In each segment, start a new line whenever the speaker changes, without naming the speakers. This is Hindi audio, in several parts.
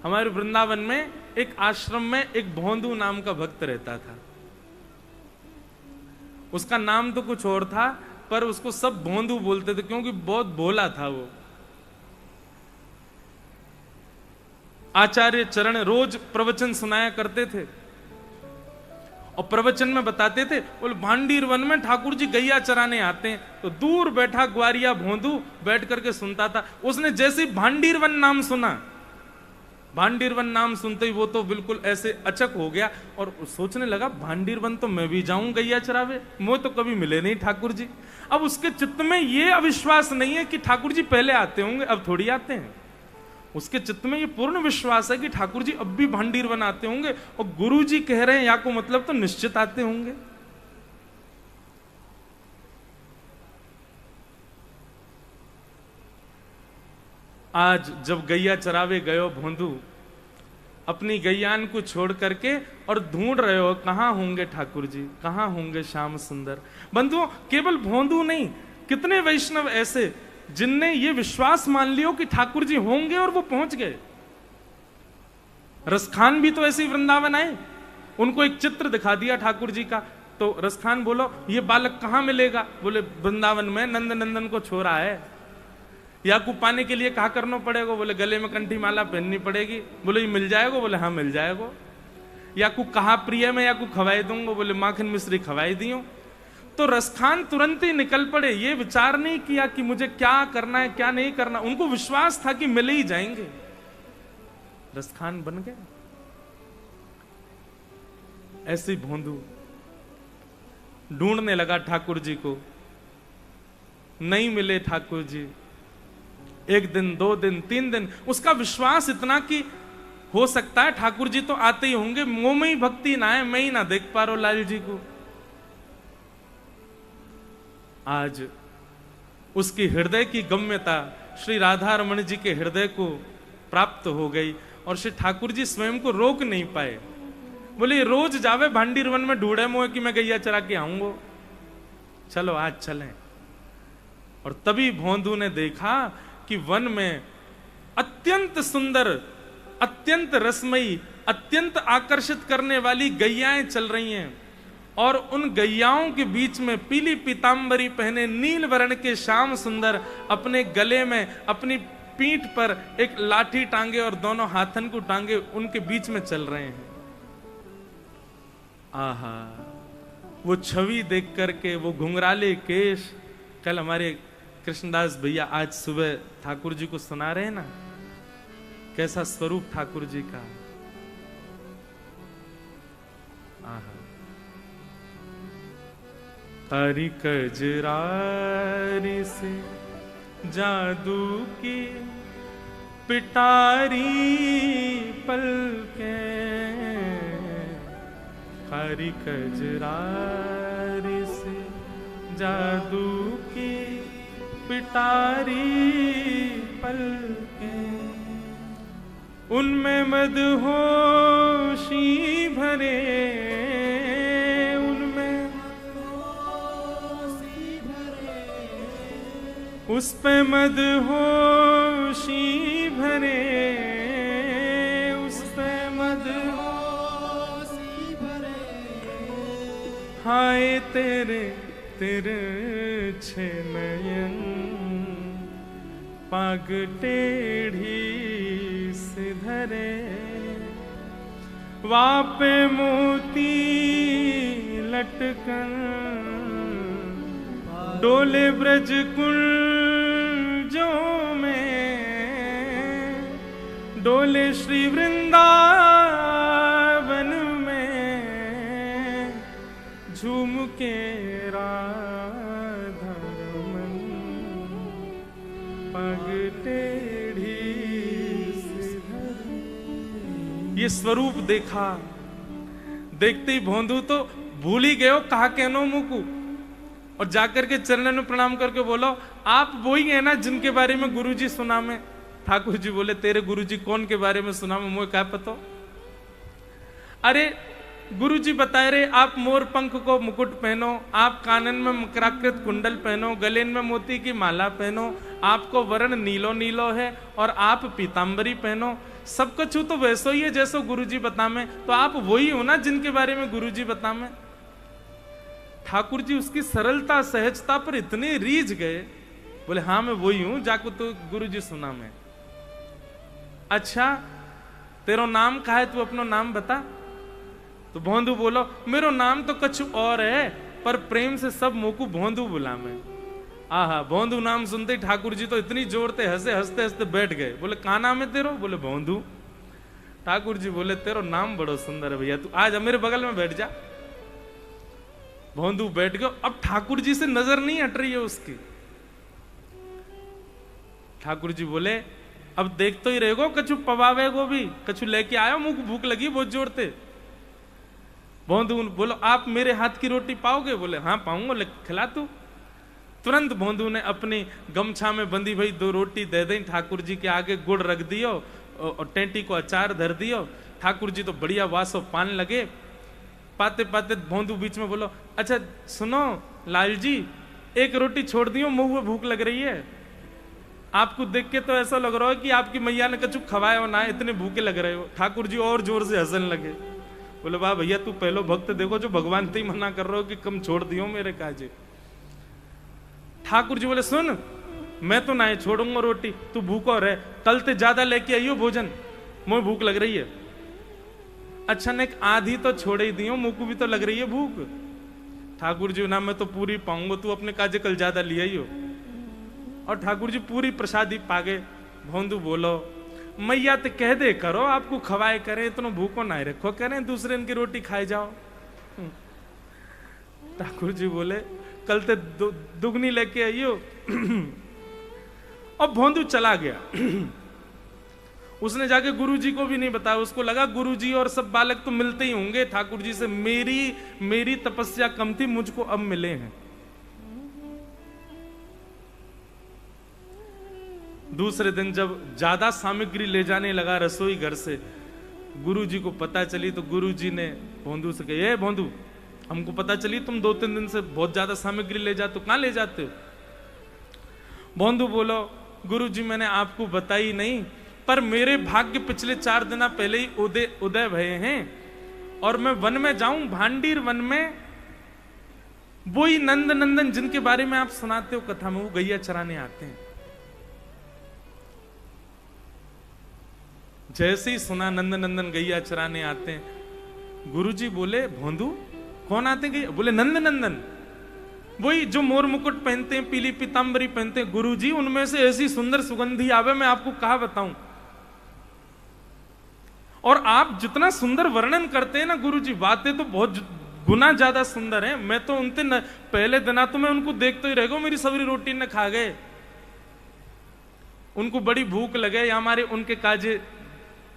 हमारे वृंदावन में एक आश्रम में एक भोंदू नाम का भक्त रहता था। उसका नाम तो कुछ और था, पर उसको सब भोंदू बोलते थे क्योंकि बहुत भोला था वो। आचार्य चरण रोज प्रवचन सुनाया करते थे और प्रवचन में बताते थे, बोले भांडीर वन में ठाकुर जी गैया चराने आते हैं। तो दूर बैठा ग्वारिया भोंदू बैठ करके सुनता था। उसने जैसे ही भांडीर वन नाम सुना, भांडीर वन नाम सुनते ही वो तो बिल्कुल ऐसे अचक हो गया और सोचने लगा, भांडीर वन तो मैं भी जाऊं गैया चरावे, मुझे तो कभी मिले नहीं ठाकुर जी। अब उसके चित्त में ये अविश्वास नहीं है कि ठाकुर जी पहले आते होंगे, अब थोड़ी आते हैं। उसके चित्त में ये पूर्ण विश्वास है कि ठाकुर जी अब भी भांडीर वन आते होंगे और गुरु जी कह रहे हैं या को मतलब तो निश्चित आते होंगे। आज जब गैया चरावे गयो भोंदू, अपनी गैयान को छोड़ करके और ढूंढ रहे हो कहां होंगे ठाकुर जी, कहां होंगे श्याम सुंदर। बंधुओं, केवल भोंदू नहीं, कितने वैष्णव ऐसे जिनने ये विश्वास मान लियो कि ठाकुर जी होंगे और वो पहुंच गए। रसखान भी तो ऐसे ही वृंदावन आए, उनको एक चित्र दिखा दिया ठाकुर जी का, तो रसखान बोलो ये बालक कहां मिलेगा, बोले वृंदावन में नंद नंदन को छोड़ा है। या को पाने के लिए कहा करना पड़ेगा, बोले गले में कंठी माला पहननी पड़ेगी, बोले ये मिल जाएगा, बोले हाँ मिल जाएगा। या को कहा प्रिय में या को खवाई दूंगा, बोले माखन मिश्री खवाई दियो। तो रसखान तुरंत ही निकल पड़े, ये विचार नहीं किया कि मुझे क्या करना है क्या नहीं करना, उनको विश्वास था कि मिले ही जाएंगे। रसखान बन गए। ऐसे भोंदू ढूंढने लगा ठाकुर जी को, नहीं मिले ठाकुर जी। एक दिन, 2 दिन, 3 दिन, उसका विश्वास इतना कि हो सकता है ठाकुर जी तो आते ही होंगे, मुंह में ही भक्ति ना है, मैं ही ना देख पा रहा लाल जी को। आज उसकी हृदय की गम्यता श्री राधा रमण जी के हृदय को प्राप्त हो गई और श्री ठाकुर जी स्वयं को रोक नहीं पाए। बोले रोज जावे भांडीर वन में ढूंढे मोह कि मैं गैया चरा के आऊंगा, चलो आज चलें। और तभी भोंदू ने देखा कि वन में अत्यंत सुंदर, अत्यंत रसमयी, अत्यंत आकर्षित करने वाली गैयाएं चल रही हैं और उन गैयाओं के बीच में पीली पीतांबरी पहने नील वर्ण के श्याम सुंदर अपने गले में, अपनी पीठ पर एक लाठी टांगे और दोनों हाथन को टांगे उनके बीच में चल रहे हैं। आहा, वो छवि देख करके, वो घुंघराले केश, कल हमारे कृष्णदास भैया आज सुबह ठाकुर जी को सुना रहे हैं ना, कैसा स्वरूप ठाकुर जी का। आहा, तारी कजरारी से जादू की पिटारी पलके, तारी कजरारी से जादू की पिटारी पलके, उनमें मदहोशी भरे, उस पे मदहोशी भरे, उस पे मदहोशी भरे, हाय तेरे तेरे छे नयन, पाग टेढ़ी से धरे, वापे मोती लटकन, डोले ब्रज कुंजों में, डोले श्री वृंदावन में, झूम के राधा रमन, पग टेढ़ी से धरे। ये स्वरूप देखा, देखते ही भोंदू तो भूल ही गयो कहा कहनो मुकू, और जाकर के चरणों में प्रणाम करके बोलो, आप वही है ना जिनके बारे में गुरुजी सुना में। ठाकुर जी बोले, तेरे गुरुजी कौन के बारे में सुना में, मुझे क्या पता। अरे गुरुजी बताए रहे आप मोर पंख को मुकुट पहनो, आप कानन में मकराकृत कुंडल पहनो, गले में मोती की माला पहनो, आपको वर्ण नीलो नीलो है और आप पीतांबरी पहनो। सब कुछ तो वैसो ही है जैसो गुरुजी बतामे, तो आप वही हो ना जिनके बारे में गुरुजी बतामे। ठाकुर जी उसकी सरलता सहजता पर इतने रीझ गए, बोले हाँ मैं वही हूं जाको तो गुरुजी सुना मैं। अच्छा तेरो नाम का है, तू अपनो नाम बता। तो भोंदू बोलो मेरो नाम तो कछु और है, पर प्रेम से सब मोकू भोंदू बुला मैं। आहा, भोंदू नाम सुनते ही ठाकुर जी तो इतनी जोर से हंसे, हंसते हंसते बैठ गए। बोले कहा नाम है तेरो? बोले भोंदू। ठाकुर जी बोले तेरो नाम बड़ो सुंदर है भैया, तू आज मेरे बगल में बैठ जा। भोंदू बैठ गयो। अब ठाकुर जी से नजर नहीं हट रही है उसकी। ठाकुर जी बोले अब देख तो ही रहेगो, कछु पवावेगो भी, कछु लेके आयो, मुंह को भूख लगी बहुत जोर से। भोंदू बोलो आप मेरे हाथ की रोटी पाओगे? बोले हाँ पाऊंगा, ले खिला तू। तुरंत भोंदू ने अपनी गमछा में बंधी भाई 2 रोटी दे दी ठाकुर जी के आगे, गुड़ रख दियो और टेंटी को अचार धर दियो। ठाकुर जी तो बढ़िया वासो पान लगे। पाते पाते भोंदू बीच में बोलो अच्छा सुनो लाल जी, एक रोटी छोड़ दियो, मुंह में भूख लग रही है। आपको देख के तो ऐसा लग रहा है कि आपकी मैया ने कछु खवाया हो ना, इतने भूखे लग रहे हो। ठाकुर जी और जोर से हंसने लगे। बोले वाह भैया तू पहलो भक्त देखो जो भगवान ते ही मना कर रहे हो कि कम छोड़ दियो मेरे काजे। ठाकुर जी बोले सुन मैं तो ना छोड़ूंगा रोटी, तू भूखो रहे, कल ते ज्यादा लेके आइयो भोजन, मुझे भूख लग रही है। अच्छा ने एक आधी तो छोड़ ही दियो, मुंह को भी तो लग रही है भूख। ठाकुर जी ना मैं तो पूरी पाऊंगा, तू अपने काजे कल ज्यादा ले आइयो। और ठाकुर जी पूरी प्रसादी पागे। भोंदू बोलो मैया तो कह दे करो आपको खवाए करें, इतना भूखो ना रखो करें, दूसरे इनकी रोटी खाए जाओ। ठाकुर जी बोले कल ते दुगनी लेके आइयो। और भोंदू चला गया। उसने जाके गुरुजी को भी नहीं बताया, उसको लगा गुरुजी और सब बालक तो मिलते ही होंगे ठाकुर जी से, मेरी तपस्या कम थी, मुझको अब मिले हैं। दूसरे दिन जब ज्यादा सामग्री ले जाने लगा रसोई घर से, गुरुजी को पता चली तो गुरुजी ने भोंदू से कहा, भोंदू हमको पता चली तुम 2-3 दिन से बहुत ज्यादा सामग्री ले जाते हो, कहां ले जाते हो? भोंदू बोलो गुरुजी मैंने आपको बताई नहीं, पर मेरे भाग्य पिछले 4 दिन पहले ही उदय भये हैं, और मैं वन में जाऊं, भांडीर वन में, वही नंद नंदन जिनके बारे में आप सुनाते हो कथा में, वो गैया चराने आते हैं। जैसे ही सुना नंद नंदन गैया चराने आते हैं, गुरुजी बोले भोंदू कौन आते हैं? बोले नंद नंदन, वही जो मोर मुकुट पहनते हैं, पीली पीतांबरी पहनते हैं। गुरुजी उनमें से ऐसी सुंदर सुगंधी आवे, मैं आपको कहा बताऊं। और आप जितना सुंदर वर्णन करते हैं ना गुरुजी, बातें तो बहुत गुना ज्यादा सुंदर हैं। मैं तो उनते पहले दिना तो मैं उनको देखते ही रह गया, मेरी सवरी रोटी न खा गए, उनको बड़ी भूख लगे, या हमारे उनके काजे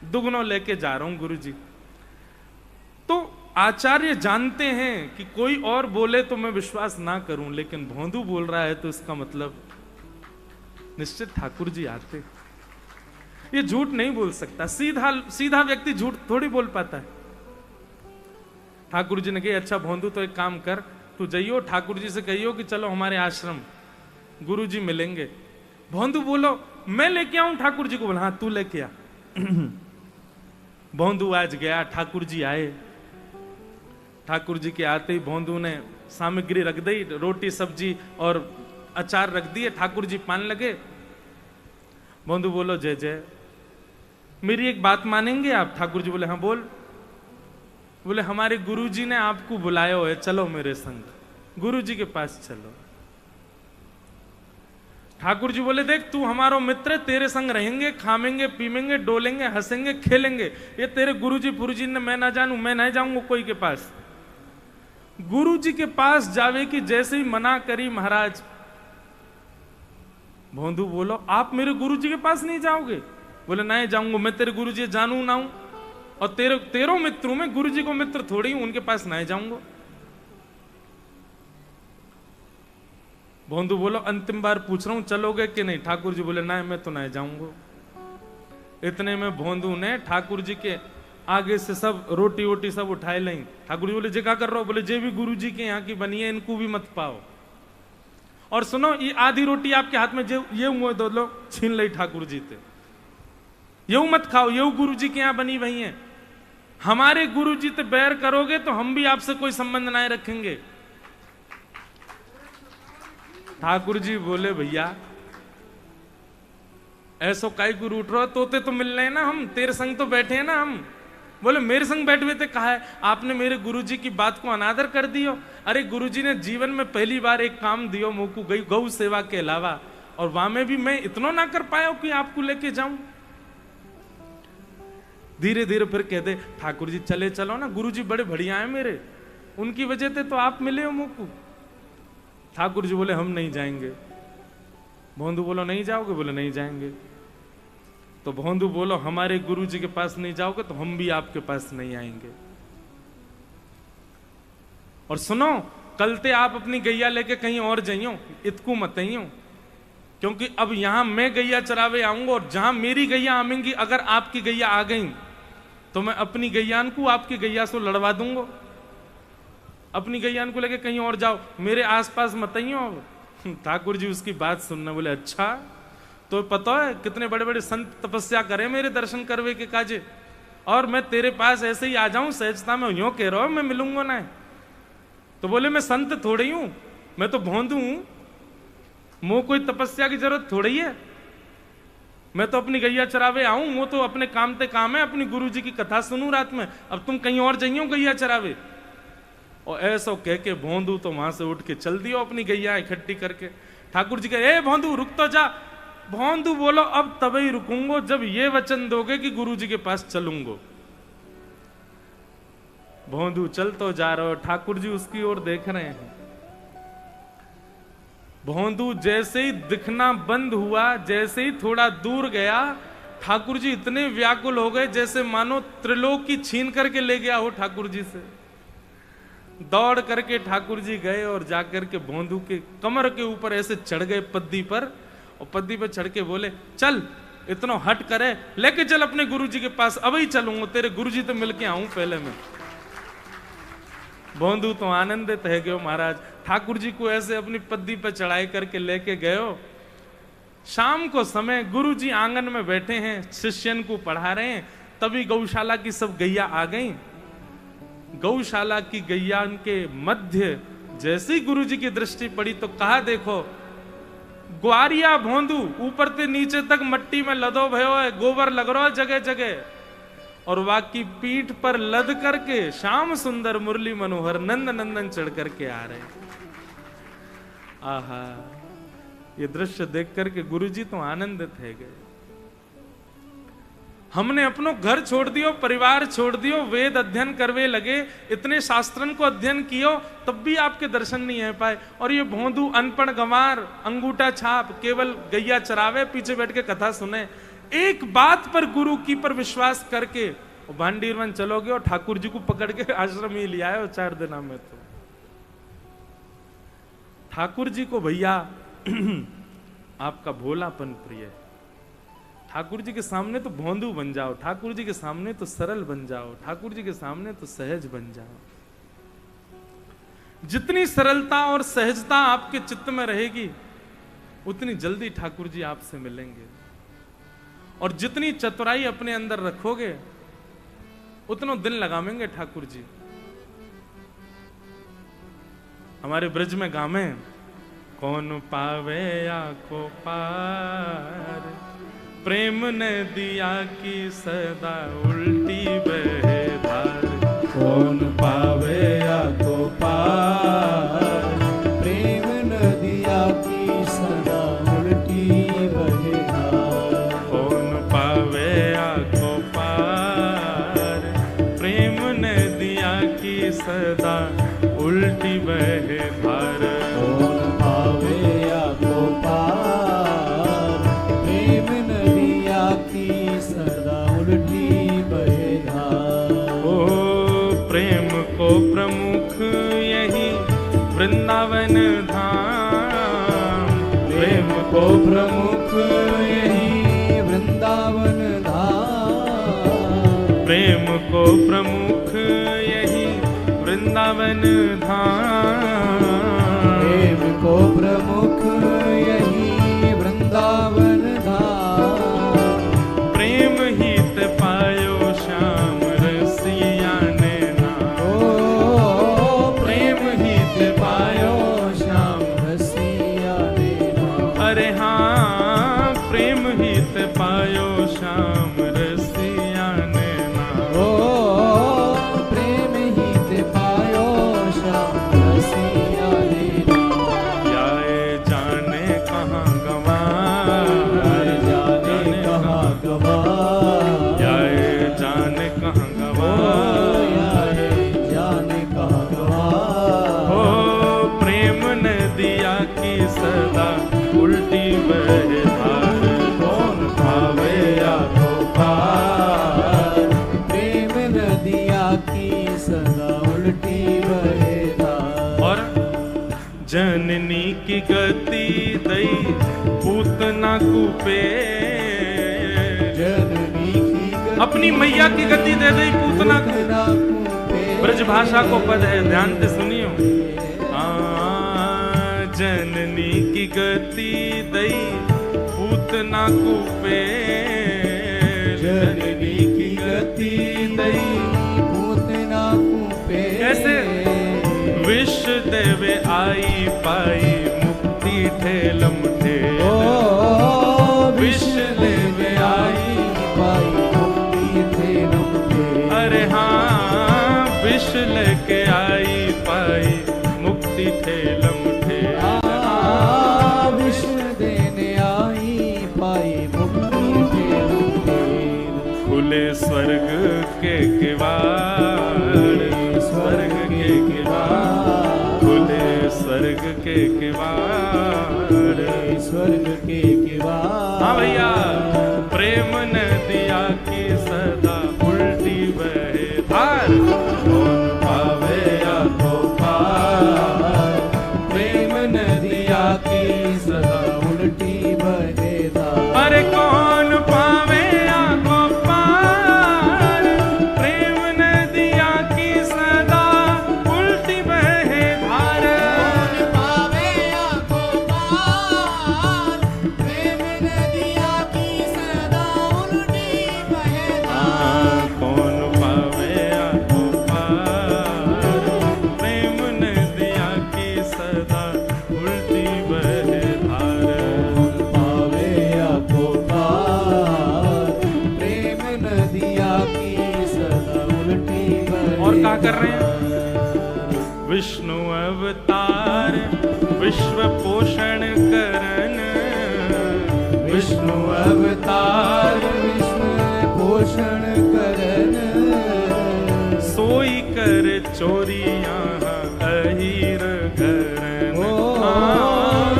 दुगनों लेके जा रहा हूं गुरुजी। तो आचार्य जानते हैं कि कोई और बोले तो मैं विश्वास ना करूं, लेकिन भोंदू बोल रहा है तो इसका मतलब निश्चित ठाकुर जी आते। ये झूठ नहीं बोल सकता, सीधा व्यक्ति झूठ थोड़ी बोल पाता है। ठाकुर जी ने कहा अच्छा भोंदू तो एक काम कर, तू जाइयो ठाकुर जी से कहियो कि चलो हमारे आश्रम, गुरु जी मिलेंगे। भोंदू बोलो मैं लेके आऊं ठाकुर जी को? बोला हाँ तू लेके आ। भोंदू आज गया, ठाकुर जी आए। ठाकुर जी के आते ही भोंदू ने सामग्री रख दी, रोटी सब्जी और अचार रख दिए। ठाकुर जी पान लगे। भोंदू बोलो जय जय, मेरी एक बात मानेंगे आप? ठाकुर जी बोले हाँ बोल। बोले हमारे गुरुजी ने आपको बुलाया है, चलो मेरे संग। गुरुजी के पास चलो। ठाकुर जी बोले देख तू हमारा मित्र है, तेरे संग रहेंगे, खामेंगे पीमेंगे डोलेंगे हंसेंगे खेलेंगे। ये तेरे गुरुजी पुरुजी ने मैं ना जानू, मैं नहीं जाऊंगा कोई के पास। गुरुजी के पास जावे की जैसे ही मना करी महाराज। भोंदू बोलो आप मेरे गुरुजी के पास नहीं जाओगे? बोले नहीं जाऊंगा, मैं तेरे गुरुजी जानू ना हूं, और तेरो मित्र में गुरुजी को मित्र थोड़ी हूं, उनके पास नहीं जाऊंगा। भोंदू बोलो अंतिम बार पूछ रहा हूं चलोगे कि नहीं? ठाकुर जी बोले नहीं मैं तो नहीं जाऊंगा। इतने में भोंदू ने ठाकुर जी के आगे से सब रोटी वोटी सब उठाए लें। ठाकुर जी बोले जे क्या कर रहे हो? बोले जे भी गुरु जी के यहाँ की बनी है इनको भी मत पाओ। और सुनो, ये आधी रोटी आपके हाथ में जो ये मुँह दो लो छीन ली ठाकुर जी थे, ये मत खाओ, ये गुरु जी के यहाँ बनी वही है। हमारे गुरु जी से बैर करोगे तो हम भी आपसे कोई संबंध ना रखेंगे। ठाकुर जी बोले भैया ऐसो काई गुरु उठ रहा, तोते तो मिल रहे हैं ना, हम तेरे संग तो बैठे हैं ना हम। बोले मेरे संग बैठे हुए थे, कहा है आपने मेरे गुरुजी की बात को अनादर कर दियो। अरे गुरुजी ने जीवन में पहली बार एक काम दियो मोकू गई गौ सेवा के अलावा, और वहां में भी मैं इतना ना कर पाया कि आपको लेके जाऊं। धीरे धीरे फिर कहते ठाकुर जी चले चलो ना, गुरुजी बड़े बढ़िया है मेरे, उनकी वजह से तो आप मिले हो मोकू। ठाकुर जी बोले हम नहीं जाएंगे। भोंदू बोलो नहीं जाओगे? बोले नहीं जाएंगे। तो भोंदू बोलो हमारे गुरु जी के पास नहीं जाओगे तो हम भी आपके पास नहीं आएंगे। और सुनो, कल ते आप अपनी गैया लेके कहीं और जाइयो, इतकू मत आइयो, क्योंकि अब यहां मैं गैया चरावे आऊंगा, और जहां मेरी गैया आवेंगी अगर आपकी गैया आ गई तो मैं अपनी गैयान को आपकी गैया से लड़वा दूंगा। अपनी गैयान को लेके कहीं और जाओ, मेरे आसपास मत आइयो। अब ठाकुर जी उसकी बात सुनना, बोले अच्छा, तो पता है कितने बड़े बड़े संत तपस्या करे मेरे दर्शन करवे के काजे, और मैं तेरे पास ऐसे ही आ जाऊं सहजता में, यूं कह रहा हूं मैं मिलूंगा ना। तो बोले मैं संत थोड़ी हूं, मैं तो भोंदू हूं, मुझे कोई तपस्या की जरूरत थोड़ी है, मैं तो अपनी गैया चरावे आऊं, वो तो अपने काम ते काम है, अपनी गुरु जी की कथा सुनूं रात में, अब तुम कहीं और जाइयो गैया चरावे। और ऐसा कह के भोंदू तो वहां से उठ के चल दियो अपनी गैया इकट्ठी करके। ठाकुर जी कहे ए भोंदू रुक तो जा। भोंदू बोलो अब तभी रुकूंगो जब ये वचन दोगे कि गुरु जी के पास चलूंगो। भोंदू चल तो जा रहा हो, ठाकुर जी उसकी ओर देख रहे हैं। भोंदू जैसे ही दिखना बंद हुआ, जैसे ही थोड़ा दूर गया, ठाकुर जी इतने व्याकुल हो गए जैसे मानो त्रिलोक की छीन करके ले गया हो ठाकुर जी से। दौड़ करके ठाकुर जी गए और जाकर के भोंदू के कमर के ऊपर ऐसे चढ़ गए पद्दी पर, और पद्दी पर चढ़ के बोले चल इतना हट करे, लेके चल अपने गुरुजी के पास, अब ही चलूंगा, तेरे गुरुजी तो मिलके आऊं पहले मैं। भोंदू तो आनंदित है गयो महाराज, ठाकुर जी को ऐसे अपनी पद्दी पर चढ़ाई करके लेके गयो। शाम को समय गुरुजी आंगन में बैठे हैं, शिष्यन को पढ़ा रहे हैं, तभी गौशाला की सब गैया आ गई। गौशाला की गैया के मध्य जैसे ही गुरुजी की दृष्टि पड़ी तो कहा देखो ग्वारिया भोंदू ऊपर से नीचे तक मट्टी में लदो भयो है, गोबर लग रहा है जगह जगह, और वाकी पीठ पर लद करके श्याम सुंदर मुरली मनोहर नंद नंदन चढ़ करके आ रहे। आहा, ये दृश्य देख करके गुरुजी तो आनंदित है गए। हमने अपनो घर छोड़ दियो, परिवार छोड़ दियो, वेद अध्ययन करवे लगे, इतने शास्त्रन को अध्ययन कियो, तब भी आपके दर्शन नहीं है पाए। और ये भोंदू अनपढ़ गंवार अंगूठा छाप केवल गैया चरावे, पीछे बैठ के कथा सुने, एक बात पर गुरु की पर विश्वास करके भांडीरवन चलोगे और ठाकुर जी को पकड़ के आश्रम ही लिया है 4 दिनों में। तो ठाकुर जी को भैया आपका भोलापन प्रिय है। ठाकुर जी के सामने तो भोंदू बन जाओ, ठाकुर जी के सामने तो सरल बन जाओ, ठाकुर जी के सामने तो सहज बन जाओ। जितनी सरलता और सहजता आपके चित्त में रहेगी उतनी जल्दी ठाकुर जी आपसे मिलेंगे, और जितनी चतुराई अपने अंदर रखोगे उतना दिन लगावेंगे ठाकुर जी। हमारे ब्रज में गावे कौन पावे आँखों पार, प्रेम ने दिया की सदा उल्टी बहे धार।
कौन पावे आँखों पार, प्रेम ने दिया की सदा उल्टी बहे धार।
कौन पावे आँखों पार, प्रेम ने दिया की सदा उल्टी बहे धार।
कौन पावे आँखों पार, प्रेम ने दिया की सदा उल्टी बहे धार।
ओ प्रेम को प्रमुख यही वृंदावन धाम,
प्रेम को प्रमुख यही वृंदावन धाम।
प्रेम को प्रमुख यही वृंदावन धाम,
प्रेम को प्रमुख यही वृंदावन धाम,
प्रेम हित पायो श्याम रसिया ने नाम।
ओ प्रेम हित पायो श्याम रसिया ने नाम।
अरे हाँ, प्रेम हित पायो श्याम रसिया ने नाम।
ओ प्रेम हित पायो श्याम रसिया ने नाम।
जाए जाने कहाँ गवा,
जाने कहाँ गवा,
जाए जाने कहाँ गवा,
जाने कहाँ गवा।
हो प्रेम नदिया की सदा उल्टी बहे धार, कौन भावे या को पार।
प्रेम नदिया की सदा उल्टी बहे धार।
और जननी की गति दई पूतना कूपे,
जननी की गति
अपनी मैया की गति दे दई पूतना को।
पूतना कूपे।
ब्रज भाषा को पद है, ध्यान से सुनियो। जननी की गति दई पूतना कूपे,
जननी की गति दई पूतना कूपे।
कैसे? विष देवे आई पाई मुक्ति ठेलम ठेल।
ओ विष देवे आई पाई मुक्ति ठेलम ठेल।
अरे हाँ, विष लेके आई पाई मुक्ति ठेलम ठेल।
विष देने आई पाई मुक्ति ठेलम ठेल।
खुले स्वर्ग के किवाड़, स्वर्ग के किवाड़, खुले स्वर्ग के किवाड़,
स्वर्ग के किवाड़।
हाँ भैया, प्रेम नदिया की सदा उल्टी बहे धार, कौन पावे या को पार।
प्रेम नदिया की सदा उल्टी बहे धार।
अरे कौन पावे या को पार, प्रेम नदिया की सदा उल्टी बहे धार।
कौन पावे या को पार। प्रेम नदिया की सदा उल्टी बहे धार।
कौन पावे या को पार, प्रेम नदिया की सदा उल्टी बहे धार।
पावे या को पार। प्रेम नदिया की सदा उल्टी बहे।
और क्या कर रहे हैं? विष्णु अवतार विश्व पोषण करन, विष्णु
अवतार विश्व पोषण करन।
सोई कर चोरियां अहीर घरन।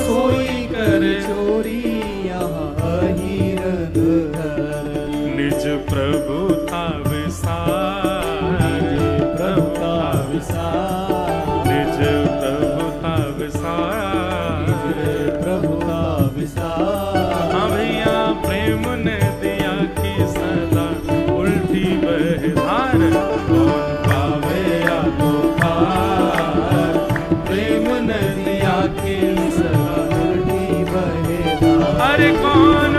सोई कर चोरी यहाँ अहीरन घर।
निज प्रभुता विसार,
प्रभुता विसार।
निज प्रभुता विसार,
प्रभुता विसार।
हाँ भैया, प्रेम नदिया की सदा उल्टी बहे धार, कौन पावे या को पार। प्रेम नदिया की सदा
उल्टी बहे धार।
अरे कौन